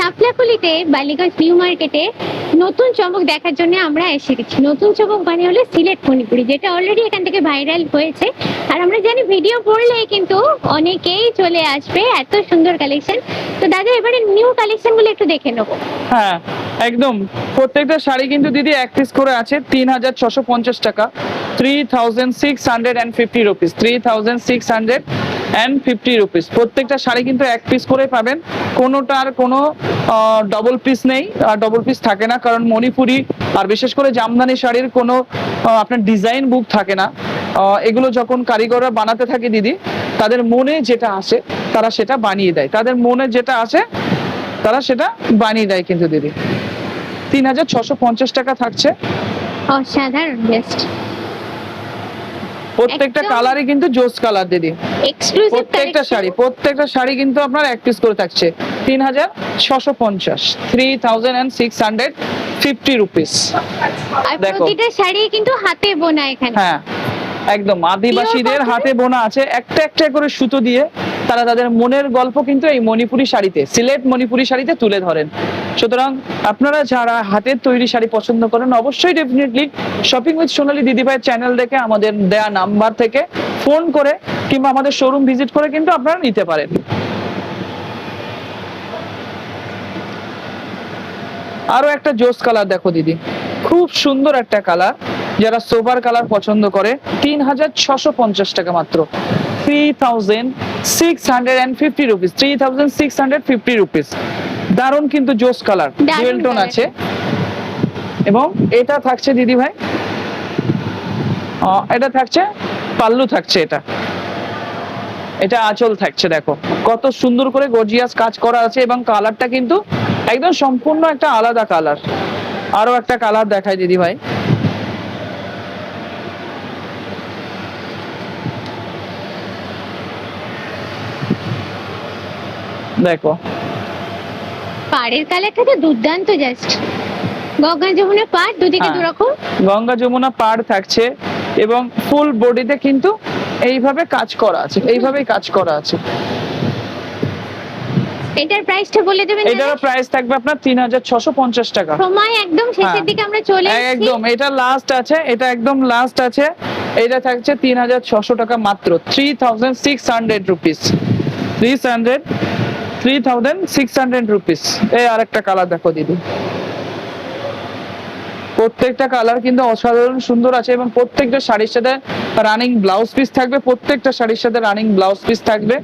শাপলাকুলিতে Ballygunge new মার্কেটে নতুন চমক দেখার জন্য আমরা এসে গেছি। নতুন চমক মানে হলো সিলেট মণিপুরি, যেটা অলরেডি এখান থেকে ভাইরাল হয়েছে। আর আমরা জানি ভিডিও করলে কিন্তু অনেকেই চলে আসবে, এত সুন্দর কালেকশন। তো দাদা এবারে নিউ কালেকশন গুলো একটু দেখে নেবো। হ্যাঁ একদম, প্রত্যেকটা শাড়ি কিন্তু দিদি এক পিস করে আছে 3650 টাকা, 3650 রুপিস, 3650 রুপিস। প্রত্যেকটা শাড়ি কিন্তু এক পিস করে পাবেন, কোনোটার কোনো ডবল পিস নেই, আর ডবল পিস থাকে না, কারণ মণিপুরি আর বিশেষ করে জামদানি শাড়ির কোনো আপনার ডিজাইন বুক থাকে না। এগুলো যখন কারিগররা বানাতে থাকে দিদি, তাদের মনে যেটা আসে তারা সেটা বানিয়ে দেয়, তাদের মনে যেটা আসে তারা সেটা বানিয়ে দেয় কিন্তু দিদি। 3650 টাকা থাকছে। অসাধারণ, বেস্ট। প্রত্যেকটা একদম। কালারই কিন্তু জোস কালার দিদি। এক্সক্লুসিভ প্রত্যেকটা শাড়ি কিন্তু আপনার এক পিস করে থাকছে 3650, 3650 রুপিস। আর দেখো। প্রতিটা শাড়ি কিন্তু হাতে বোনা এখানে। হ্যাঁ একদম, আদিবাসীদের Pure হাতে বোনা আছে, একটা একটা করে সুতো দিয়ে তারা তাদের মনের গল্প কিন্তু এই মণিপুরি শাড়িতে, সিলেট মণিপুরি শাড়িতে তুলে ধরেন। সুতরাং আপনারা যারা হাতের তৈরি শাড়ি পছন্দ করেন, অবশ্যই ডেফিনেটলি শপিং উইথ সোনালী দিদিভাইয়ের চ্যানেল দেখে আমাদের দেয়া নাম্বার থেকে ফোন করে কিংবা আমাদের শোরুম ভিজিট করে কিন্তু আপনারা নিতে পারেন। আরো একটা জোস কালার দেখো দিদি, খুব সুন্দর একটা কালার, যারা সোবার কালার পছন্দ করে 3650 টাকা মাত্র, 3650 রুপিস, 3650 রুপিস। দারুন কিন্তু জোস কালার, দারুণ ডুয়েল টোন colour। আছে। এবং এটা থাকছে দিদি ভাই, এটা থাকছে পাল্লু, থাকছে এটা আঁচল থাকছে। দেখো কত সুন্দর করে গর্জিয়াস কাজ করা আছে, এবং কালারটা কিন্তু একদম সম্পূর্ণ একটা আলাদা কালার। আরো একটা কালার দেখাই দিদি ভাই, দেখো পাড়ের কালারটা তো দুর্দান্ত, জাস্ট গঙ্গা যমুনা পাড়, দুদিকে হ্যাঁ। দুরকম। গঙ্গা যমুনা পাড় থাকছে, এবং ফুল বডিতে কিন্তু এইভাবে কাজ করা আছে, এইভাবেই কাজ করা আছে। এটার প্রাইসটা বলে দেবেন দাদা? এটার প্রাইস থাকবে আপনার 3650 টাকা। সময় একদম শেষের হ্যাঁ। দিকে আমরা চলে এসেছি। একদম, এটা লাস্ট আছে, এটা একদম লাস্ট আছে। এটা থাকছে 3600 টাকা মাত্র, 3600 রুপিস, 3600 রুপিস। এই আরেকটা কালার দেখো দিদি, প্রত্যেকটা কালার কিন্তু অসাধারণ সুন্দর আছে, এবং প্রত্যেকটা শাড়ির সাথে রানিং ব্লাউজ পিস থাকবে, প্রত্যেকটা শাড়ির সাথে রানিং ব্লাউজ পিস থাকবে।